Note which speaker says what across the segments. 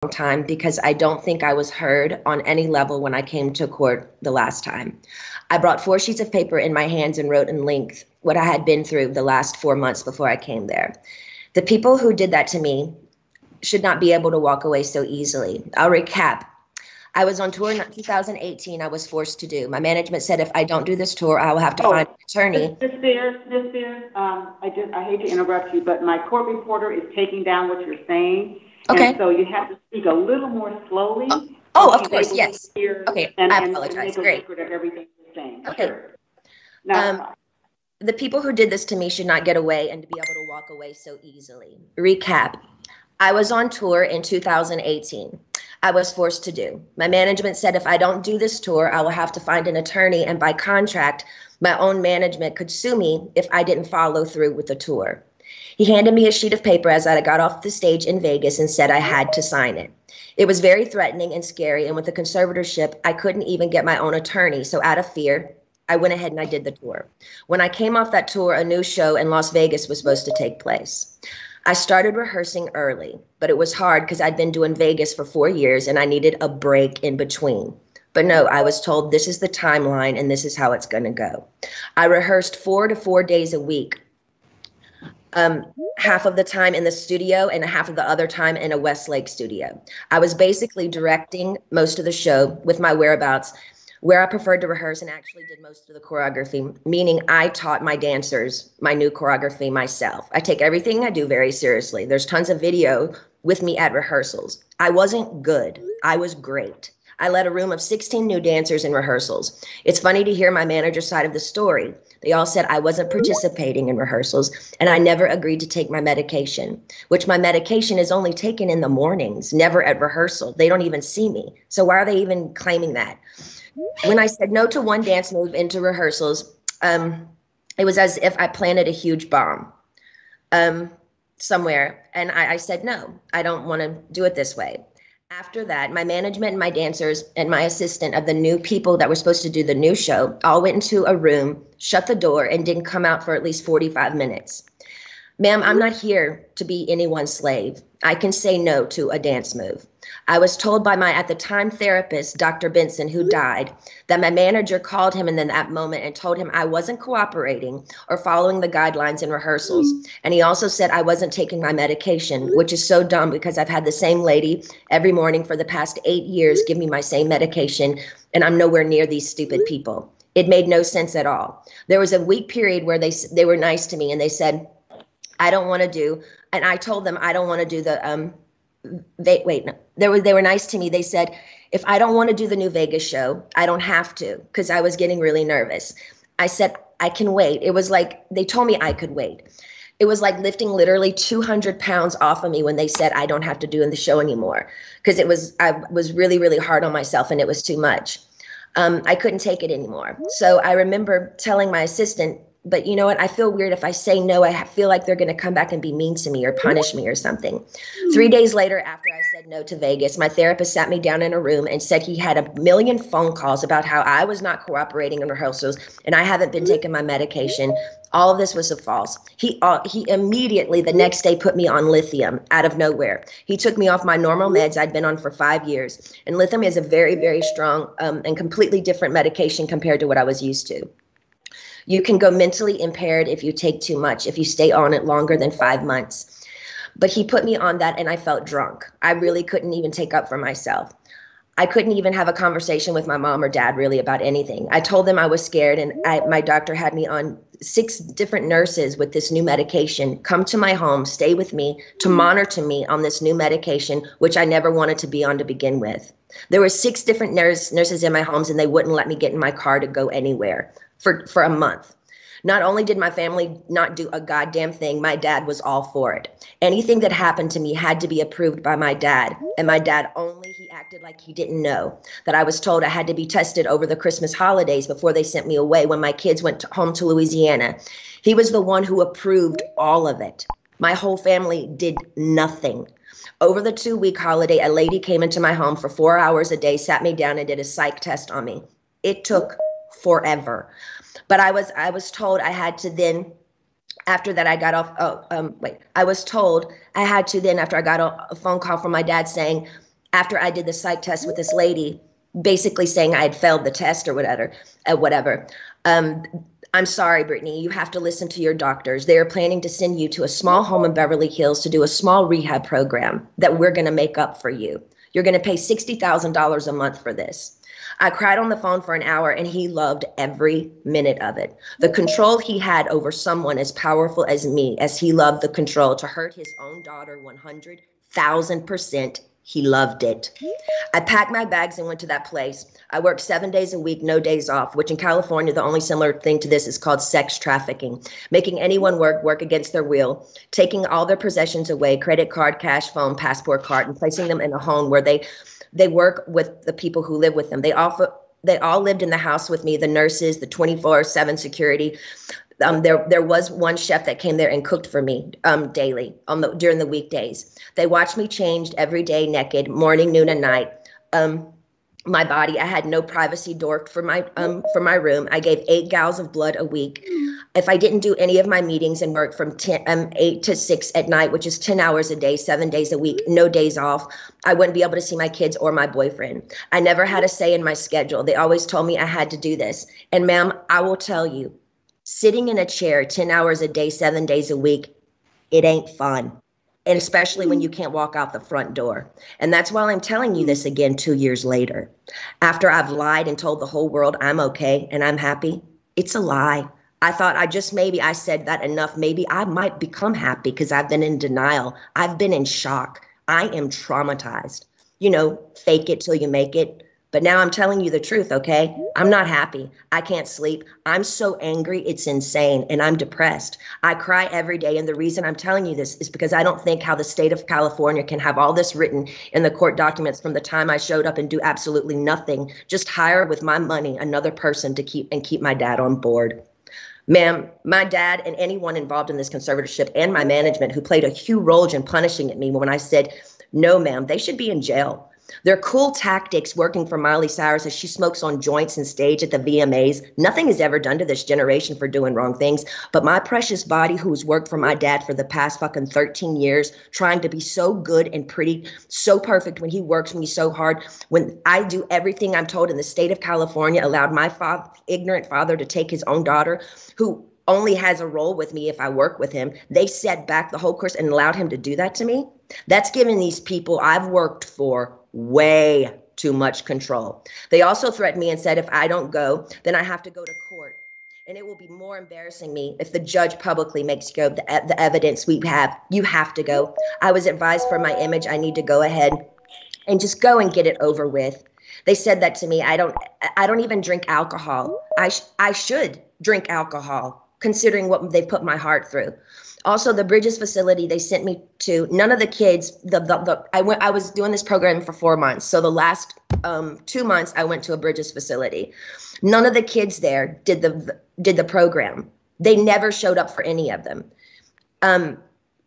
Speaker 1: time because I don't think I was heard on any level when I came to court the last time. I brought 4 sheets of paper in my hands and wrote in length what I had been through the last 4 months before I came there. The people who did that to me should not be able to walk away so easily. I'll recap. I was on tour in 2018. I was forced to do. My management said if I don't do this tour, I will have to find an attorney.
Speaker 2: Ms. Spears, I hate to interrupt you, but my court reporter is taking down what you're saying.
Speaker 1: Okay.
Speaker 2: And so you have to speak a little more slowly.
Speaker 1: Oh, of course, yes. Okay,
Speaker 2: and,
Speaker 1: I apologize.
Speaker 2: And
Speaker 1: Great.
Speaker 2: Record of everything you're saying.
Speaker 1: Okay.
Speaker 2: Sure. Now,
Speaker 1: the people who did this to me should not get away and to be able to walk away so easily. Recap. I was on tour in 2018. I was forced to do. My management said if I don't do this tour, I will have to find an attorney, and by contract, my own management could sue me if I didn't follow through with the tour. He handed me a sheet of paper as I got off the stage in Vegas and said I had to sign it. It was very threatening and scary, and with the conservatorship, I couldn't even get my own attorney, so out of fear, I went ahead and I did the tour. When I came off that tour, a new show in Las Vegas was supposed to take place. I started rehearsing early, but it was hard because I'd been doing Vegas for 4 years and I needed a break in between. But no, I was told this is the timeline and this is how it's going to go. I rehearsed 4 to 4 days a week, half of the time in the studio and half of the other time in a Westlake studio. I was basically directing most of the show with my whereabouts, where I preferred to rehearse and actually did most of the choreography, meaning I taught my dancers my new choreography myself. I take everything I do very seriously. There's tons of video with me at rehearsals. I wasn't good. I was great. I led a room of 16 new dancers in rehearsals. It's funny to hear my manager's side of the story. They all said I wasn't participating in rehearsals and I never agreed to take my medication, which my medication is only taken in the mornings, never at rehearsal. They don't even see me. So why are they even claiming that? When I said no to one dance move into rehearsals, it was as if I planted a huge bomb somewhere. And I said, no, I don't want to do it this way. After that, my management and my dancers and my assistant of the new people that were supposed to do the new show all went into a room, shut the door, and didn't come out for at least 45 minutes. Ma'am, I'm not here to be anyone's slave. I can say no to a dance move. I was told by my, at the time, therapist, Dr. Benson, who died, that my manager called him in that moment and told him I wasn't cooperating or following the guidelines in rehearsals. And he also said I wasn't taking my medication, which is so dumb because I've had the same lady every morning for the past 8 years give me my same medication, and I'm nowhere near these stupid people. It made no sense at all. There was a week period where they were nice to me and they said, I don't want to do, and I told them I don't want to do the, they were nice to me. They said, if I don't want to do the new Vegas show, I don't have to, because I was getting really nervous. I said, I can wait. It was like, they told me I could wait. It was like lifting literally 200 pounds off of me when they said I don't have to do in the show anymore, because I was really, really hard on myself and it was too much. I couldn't take it anymore. So I remember telling my assistant, but you know what? I feel weird if I say no. I feel like they're going to come back and be mean to me or punish me or something. 3 days later, after I said no to Vegas, my therapist sat me down in a room and said he had a million phone calls about how I was not cooperating in rehearsals and I haven't been taking my medication. All of this was false. He immediately the next day put me on lithium out of nowhere. He took me off my normal meds I'd been on for 5 years. And lithium is a very, very strong and completely different medication compared to what I was used to. You can go mentally impaired if you take too much, if you stay on it longer than 5 months. But he put me on that and I felt drunk. I really couldn't even take up for myself. I couldn't even have a conversation with my mom or dad really about anything. I told them I was scared and my doctor had me on 6 different nurses with this new medication come to my home, stay with me, to monitor me on this new medication, which I never wanted to be on to begin with. There were 6 different nurses in my homes and they wouldn't let me get in my car to go anywhere for a month. Not only did my family not do a goddamn thing, my dad was all for it. Anything that happened to me had to be approved by my dad. And my dad he acted like he didn't know that I was told I had to be tested over the Christmas holidays before they sent me away when my kids went home to Louisiana. He was the one who approved all of it. My whole family did nothing. Over the 2-week holiday, a lady came into my home for 4 hours a day, sat me down and did a psych test on me. It took forever. But I was told I had to then, after that I got off, I was told I had to then, after I got a phone call from my dad saying, after I did the psych test with this lady, basically saying I had failed the test or whatever. I'm sorry, Brittany, you have to listen to your doctors. They are planning to send you to a small home in Beverly Hills to do a small rehab program that we're going to make up for you. You're going to pay $60,000 a month for this. I cried on the phone for an hour, and he loved every minute of it. The control he had over someone as powerful as me, as he loved the control to hurt his own daughter 100,000%, he loved it. I packed my bags and went to that place. I worked 7 days a week, no days off, which in California, the only similar thing to this is called sex trafficking, making anyone work against their will, taking all their possessions away, credit card, cash, phone, passport card, and placing them in a home where they work with the people who live with them. They all lived in the house with me, the nurses, the 24/7 security. There was one chef that came there and cooked for me daily during the weekdays. They watched me changed every day, naked, morning, noon, and night. My body, I had no privacy door for my room. I gave 8 gallons of blood a week. If I didn't do any of my meetings and work from 8 to 6 at night, which is 10 hours a day, 7 days a week, no days off, I wouldn't be able to see my kids or my boyfriend. I never had a say in my schedule. They always told me I had to do this. And ma'am, I will tell you, sitting in a chair 10 hours a day, 7 days a week, it ain't fun. And especially when you can't walk out the front door. And that's why I'm telling you this again 2 years later. After I've lied and told the whole world I'm okay and I'm happy, it's a lie. I thought maybe I said that enough. Maybe I might become happy because I've been in denial. I've been in shock. I am traumatized. Fake it till you make it. But now I'm telling you the truth, okay? I'm not happy. I can't sleep. I'm so angry, it's insane, and I'm depressed. I cry every day, and the reason I'm telling you this is because I don't think how the state of California can have all this written in the court documents from the time I showed up and do absolutely nothing, just hire with my money another person to keep my dad on board. Ma'am, my dad and anyone involved in this conservatorship and my management who played a huge role in punishing me when I said, no, ma'am, they should be in jail. Their cool tactics working for Miley Cyrus as she smokes on joints and stage at the VMAs. Nothing is ever done to this generation for doing wrong things. But my precious body, who's worked for my dad for the past fucking 13 years, trying to be so good and pretty, so perfect when he works me so hard, when I do everything I'm told in the state of California, allowed my ignorant father to take his own daughter, who only has a role with me if I work with him. They set back the whole course and allowed him to do that to me. That's giving these people I've worked for way too much control. They also threatened me and said if I don't go, then I have to go to court. And it will be more embarrassing me if the judge publicly makes you go the evidence we have. You have to go. I was advised for my image, I need to go ahead and just go and get it over with. They said that to me. I don't even drink alcohol. I should drink alcohol, considering what they put my heart through. Also, the Bridges facility they sent me to, none of the kids, I was doing this program for 4 months. So the last 2 months I went to a Bridges facility. None of the kids there did the program. They never showed up for any of them.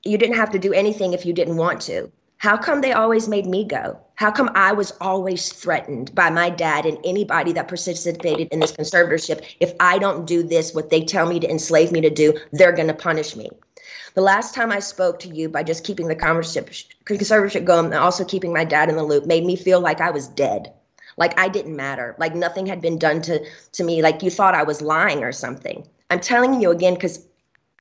Speaker 1: You didn't have to do anything if you didn't want to. How come they always made me go? How come I was always threatened by my dad and anybody that participated in this conservatorship? If I don't do this, what they tell me to enslave me to do, they're going to punish me. The last time I spoke to you by just keeping the conservatorship going and also keeping my dad in the loop made me feel like I was dead, like I didn't matter, like nothing had been done to me, like you thought I was lying or something. I'm telling you again because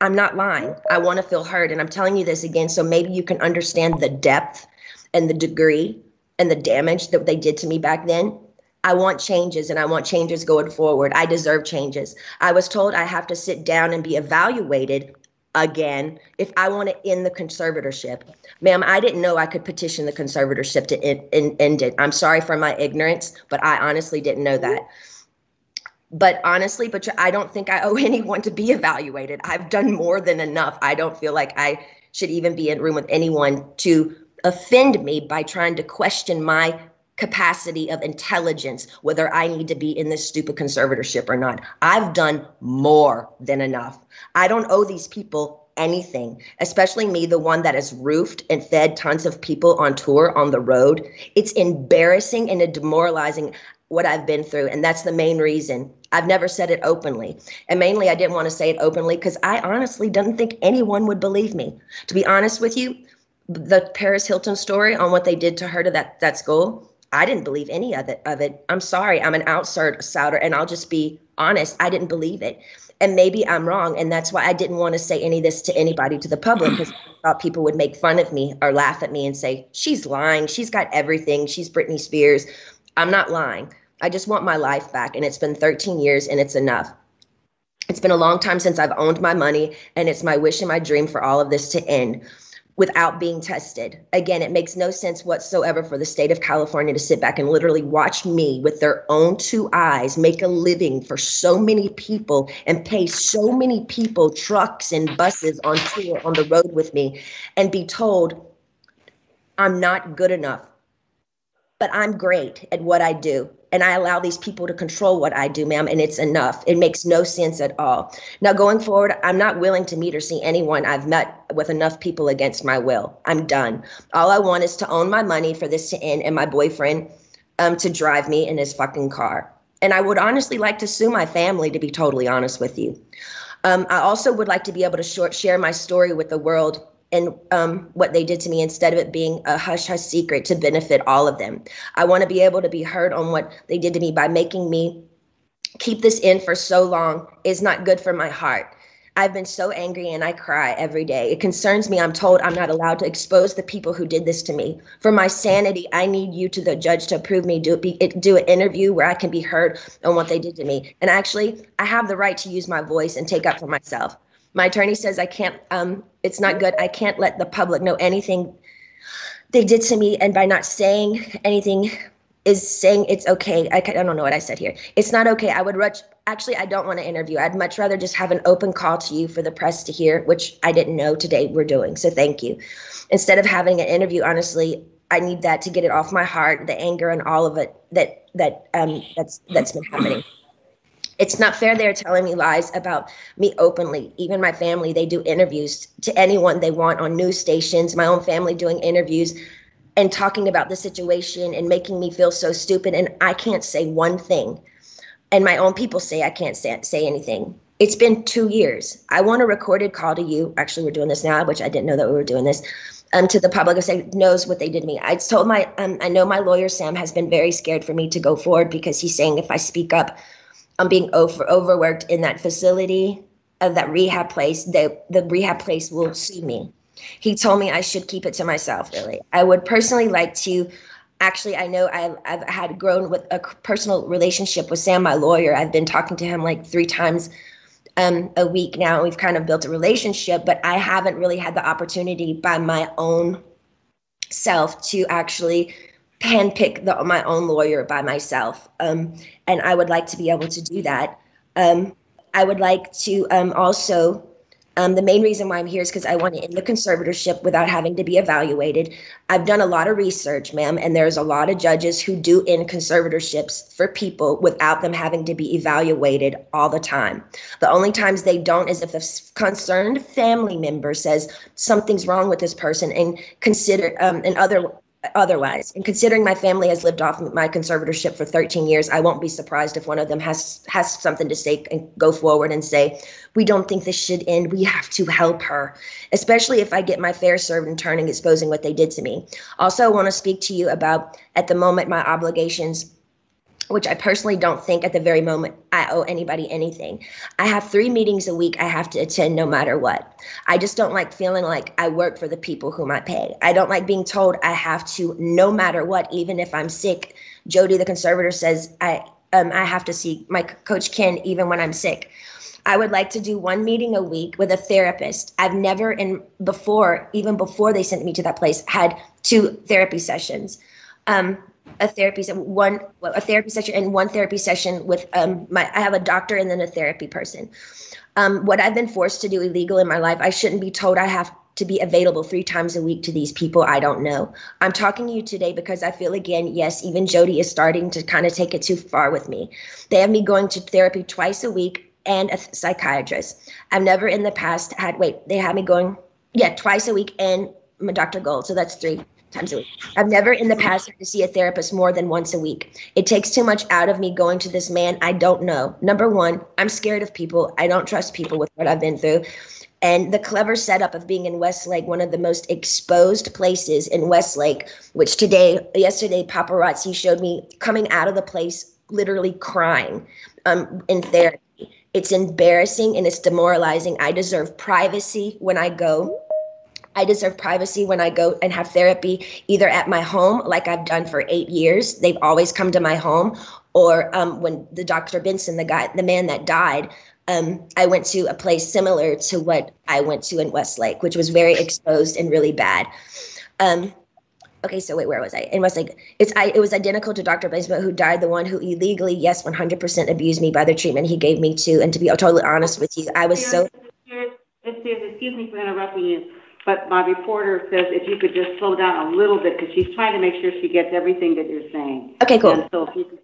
Speaker 1: I'm not lying. I want to feel heard, and I'm telling you this again so maybe you can understand the depth and the degree and the damage that they did to me back then. I want changes, and I want changes going forward. I deserve changes. I was told I have to sit down and be evaluated again if I want to end the conservatorship. Ma'am, I didn't know I could petition the conservatorship to end it. I'm sorry for my ignorance, but I honestly didn't know that. But I don't think I owe anyone to be evaluated. I've done more than enough. I don't feel like I should even be in a room with anyone to offend me by trying to question my capacity of intelligence, whether I need to be in this stupid conservatorship or not. I've done more than enough. I don't owe these people anything, especially me, the one that has roofed and fed tons of people on tour on the road. It's embarrassing and demoralizing what I've been through. And that's the main reason. I've never said it openly. And mainly I didn't want to say it openly because I honestly didn't think anyone would believe me. To be honest with you, the Paris Hilton story on what they did to her to that school, I didn't believe any of it. I'm sorry. I'm an outsider, and I'll just be honest. I didn't believe it. And maybe I'm wrong. And that's why I didn't want to say any of this to anybody, to the public, because I thought people would make fun of me or laugh at me and say, she's lying. She's got everything. She's Britney Spears. I'm not lying. I just want my life back. And it's been 13 years and it's enough. It's been a long time since I've owned my money, and it's my wish and my dream for all of this to end without being tested. Again, it makes no sense whatsoever for the state of California to sit back and literally watch me with their own two eyes make a living for so many people and pay so many people trucks and buses on tour on the road with me and be told I'm not good enough, but I'm great at what I do. And I allow these people to control what I do, ma'am, and it's enough. It makes no sense at all. Now, going forward, I'm not willing to meet or see anyone I've met with enough people against my will. I'm done. All I want is to own my money for this to end, and my boyfriend to drive me in his fucking car. And I would honestly like to sue my family, to be totally honest with you. I also would like to be able to share my story with the world and what they did to me, instead of it being a hush-hush secret to benefit all of them. I want to be able to be heard on what they did to me. By making me keep this in for so long is not good for my heart. I've been so angry and I cry every day. It concerns me. I'm told I'm not allowed to expose the people who did this to me. For my sanity, I need you to the judge to approve me, do an interview where I can be heard on what they did to me. And actually, I have the right to use my voice and take up for myself. My attorney says I can't, it's not good. I can't let the public know anything they did to me. And by not saying anything is saying it's okay. I don't know what I said here. It's not okay. I don't want to interview. I'd much rather just have an open call to you for the press to hear, which I didn't know today we're doing. So thank you. Instead of having an interview, honestly, I need that to get it off my heart, the anger and all of it that's been happening. It's not fair they're telling me lies about me openly. Even my family, they do interviews to anyone they want on news stations. My own family doing interviews and talking about the situation and making me feel so stupid. And I can't say one thing. And my own people say I can't say anything. It's been 2 years. I want a recorded call to you. Actually, we're doing this now, which I didn't know that we were doing this. To the public who say knows what they did to me. I told I know my lawyer, Sam, has been very scared for me to go forward because he's saying if I speak up, I'm being overworked in that facility of that rehab place. The rehab place will sue me. He told me I should keep it to myself, really. I would personally like to, actually, I know I've had grown with a personal relationship with Sam, my lawyer. I've been talking to him like 3 times a week now. We've kind of built a relationship, but I haven't really had the opportunity by my own self to actually handpick my own lawyer by myself. And I would like to be able to do that. I would like to also, the main reason why I'm here is because I want to end the conservatorship without having to be evaluated. I've done a lot of research, ma'am, and there's a lot of judges who do end conservatorships for people without them having to be evaluated all the time. The only times they don't is if a concerned family member says something's wrong with this person and consider otherwise. And considering my family has lived off my conservatorship for 13 years, I won't be surprised if one of them has something to say and go forward and say, we don't think this should end. We have to help her, especially if I get my fair served in turning, exposing what they did to me. Also, I want to speak to you about, at the moment, my obligations, which I personally don't think at the very moment I owe anybody anything. I have 3 meetings a week I have to attend no matter what. I just don't like feeling like I work for the people whom I pay. I don't like being told I have to, no matter what, even if I'm sick. Jody, the conservator, says I have to see my coach Ken even when I'm sick. I would like to do 1 meeting a week with a therapist. I've never, even before they sent me to that place, had 2 therapy sessions. A therapy session and 1 therapy session with I have a doctor and then a therapy person. What I've been forced to do illegal in my life, I shouldn't be told I have to be available 3 times a week to these people I don't know. I'm talking to you today because I feel, again, yes, even Jody is starting to kind of take it too far with me. They have me going to therapy twice a week and a psychiatrist. I've never in the past they have me going, twice a week and Dr. Gold. So that's 3 times a week. I've never in the past had to see a therapist more than once a week. It takes too much out of me going to this man I don't know. Number 1, I'm scared of people. I don't trust people with what I've been through. And the clever setup of being in Westlake, one of the most exposed places in Westlake, which yesterday, paparazzi showed me coming out of the place, literally crying in therapy. It's embarrassing and it's demoralizing. I deserve privacy when I go. I deserve privacy when I go and have therapy, either at my home, like I've done for 8 years. They've always come to my home. Or when the Dr. Benson, the man that died, I went to a place similar to what I went to in Westlake, which was very exposed and really bad. Okay, so wait, where was I? In Westlake, it was identical to Dr. Benson, who died, the one who illegally, yes, 100% abused me by the treatment he gave me too. And to be totally honest with you, I was so.
Speaker 2: Excuse me for interrupting you, but my reporter says if you could just slow down a little bit because she's trying to make sure she gets everything that you're saying.
Speaker 1: Okay, cool.
Speaker 2: And so if you could.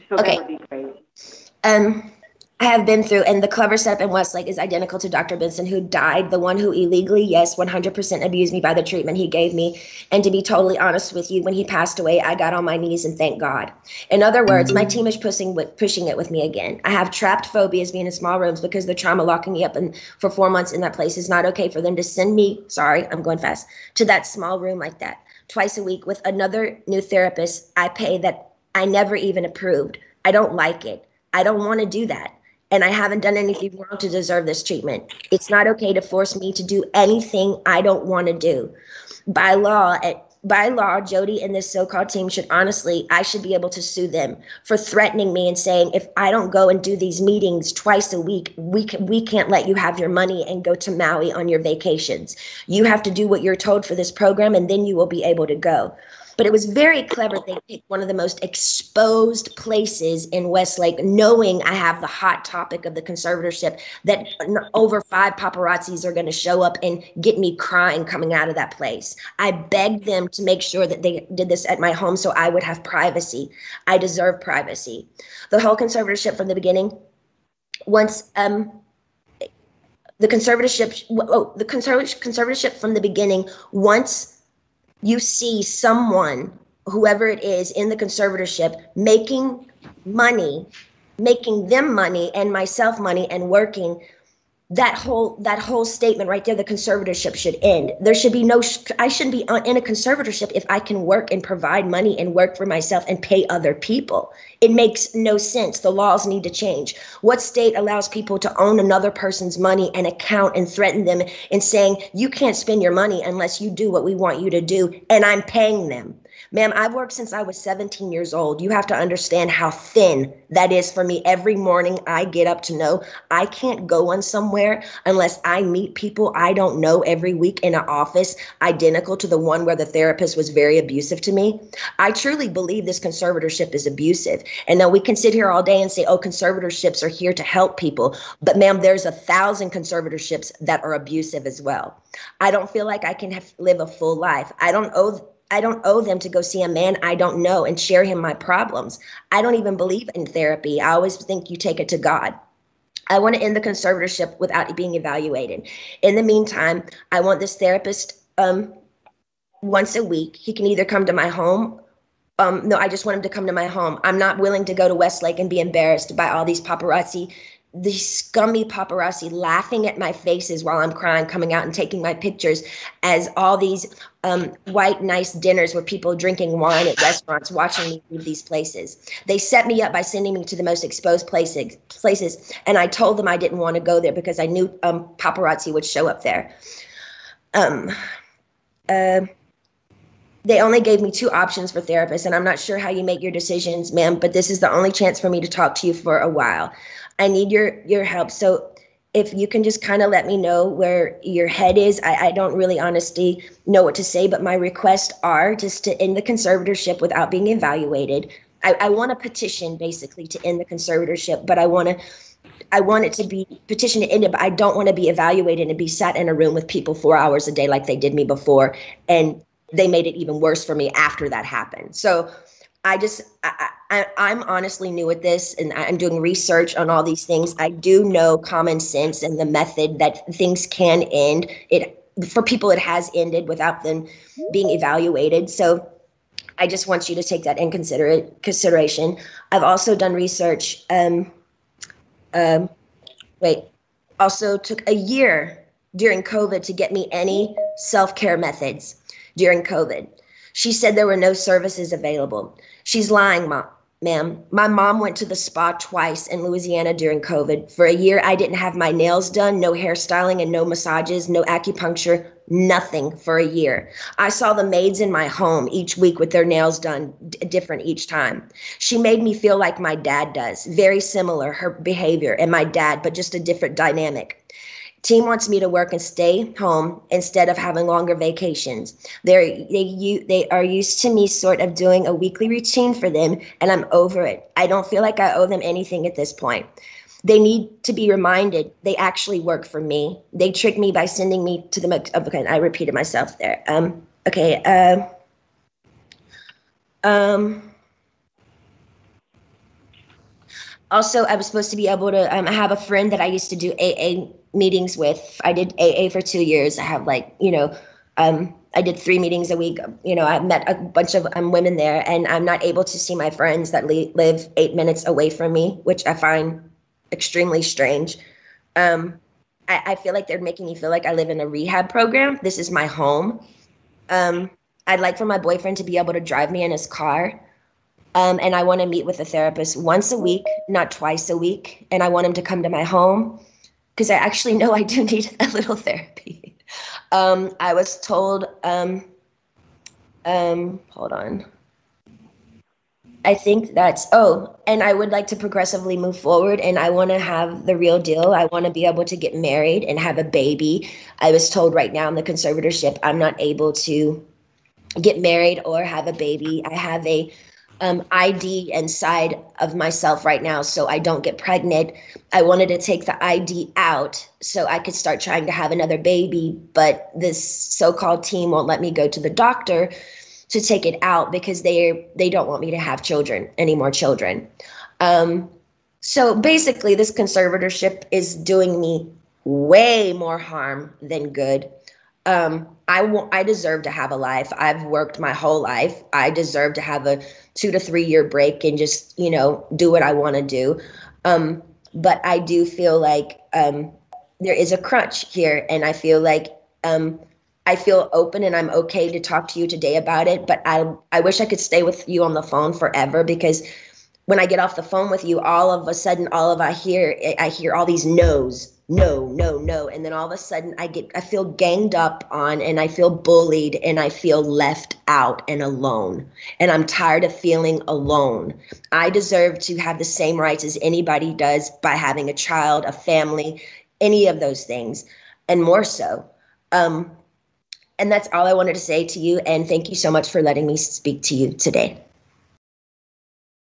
Speaker 2: So
Speaker 1: okay.
Speaker 2: That would be great.
Speaker 1: I have been through, and the clever setup in Westlake is identical to Dr. Benson, who died, the one who illegally, yes, 100% abused me by the treatment he gave me. And to be totally honest with you, when he passed away, I got on my knees and thanked God. In other words, my team is pushing it with me again. I have trapped phobias being in small rooms because the trauma locking me up for 4 months in that place is not okay for them to send me, sorry, I'm going fast, to that small room like that twice a week with another new therapist I pay that I never even approved. I don't like it. I don't want to do that. And I haven't done anything wrong to deserve this treatment. It's not okay to force me to do anything I don't want to do. By law, Jody and this so-called team I should be able to sue them for threatening me and saying, if I don't go and do these meetings twice a week, we can't let you have your money and go to Maui on your vacations. You have to do what you're told for this program, and then you will be able to go. But it was very clever. They picked one of the most exposed places in Westlake, knowing I have the hot topic of the conservatorship, that over 5 paparazzis are going to show up and get me crying coming out of that place. I begged them to make sure that they did this at my home so I would have privacy. I deserve privacy. The whole conservatorship from the beginning, once the conservatorship from the beginning, once you see someone, whoever it is in the conservatorship, making them money and myself money and working, that whole statement right there, the conservatorship should end. There should be I shouldn't be in a conservatorship if I can work and provide money and work for myself and pay other people. It makes no sense. The laws need to change. What state allows people to own another person's money and account and threaten them and saying, you can't spend your money unless you do what we want you to do, and I'm paying them? Ma'am, I've worked since I was 17 years old. You have to understand how thin that is for me. Every morning I get up to know I can't go on somewhere unless I meet people I don't know every week in an office identical to the one where the therapist was very abusive to me. I truly believe this conservatorship is abusive. And now we can sit here all day and say, oh, conservatorships are here to help people. But ma'am, there's 1,000 conservatorships that are abusive as well. I don't feel like I can live a full life. I don't owe them to go see a man I don't know and share him my problems. I don't even believe in therapy. I always think you take it to God. I want to end the conservatorship without being evaluated. In the meantime, I want this therapist once a week. He can either come to my home. No, I just want him to come to my home. I'm not willing to go to Westlake and be embarrassed by all these paparazzi, these scummy paparazzi laughing at my faces while I'm crying, coming out and taking my pictures as all these white, nice dinners with people drinking wine at restaurants, watching me leave these places. They set me up by sending me to the most exposed places, and I told them I didn't want to go there because I knew paparazzi would show up there. They only gave me 2 options for therapists, and I'm not sure how you make your decisions, ma'am, but this is the only chance for me to talk to you for a while. I need your help. So if you can just kind of let me know where your head is. I don't really honestly know what to say, but my requests are just to end the conservatorship without being evaluated. I want a petition basically to end the conservatorship, but I want it to be petition to end it, but I don't want to be evaluated and be sat in a room with people 4 hours a day like they did me before. And they made it even worse for me after that happened. So I'm honestly new at this, and I'm doing research on all these things. I do know common sense and the method that things can end. For people, it has ended without them being evaluated. So I just want you to take that in consideration. I've also done research. Also took a year during COVID to get me any self-care methods during COVID. She said there were no services available. She's lying, ma'am. My mom went to the spa twice in Louisiana during COVID. For a year, I didn't have my nails done, no hairstyling and no massages, no acupuncture, nothing for a year. I saw the maids in my home each week with their nails done different each time. She made me feel like my dad does, very similar, her behavior and my dad, but just a different dynamic. Team wants me to work and stay home instead of having longer vacations. They are used to me sort of doing a weekly routine for them, and I'm over it. I don't feel like I owe them anything at this point. They need to be reminded they actually work for me. They trick me by sending me to the, okay, I repeated myself there. Also, I was supposed to be able to, I have a friend that I used to do AA meetings with. I did AA for 2 years. I have I did 3 meetings a week. I met a bunch of women there, and I'm not able to see my friends that live 8 minutes away from me, which I find extremely strange. I feel like they're making me feel like I live in a rehab program. This is my home. I'd like for my boyfriend to be able to drive me in his car. And I want to meet with a therapist once a week, not twice a week. And I want him to come to my home because I actually know I do need a little therapy. I was told, hold on. I think and I would like to progressively move forward, and I want to have the real deal. I want to be able to get married and have a baby. I was told right now in the conservatorship, I'm not able to get married or have a baby. I have a ID inside of myself right now, so I don't get pregnant. I wanted to take the ID out so I could start trying to have another baby, but this so-called team won't let me go to the doctor to take it out because they don't want me to have any more children. So basically, this conservatorship is doing me way more harm than good. I deserve to have a life. I've worked my whole life. I deserve to have a 2 to 3 year break and just, do what I want to do. But I do feel like there is a crunch here, and I feel like I feel open and I'm okay to talk to you today about it. But I wish I could stay with you on the phone forever, because when I get off the phone with you, all of a sudden, I hear all these no's. No, no, no. And then all of a sudden I feel ganged up on, and I feel bullied, and I feel left out and alone. And I'm tired of feeling alone. I deserve to have the same rights as anybody does by having a child, a family, any of those things, and more so. And that's all I wanted to say to you. And thank you so much for letting me speak to you today.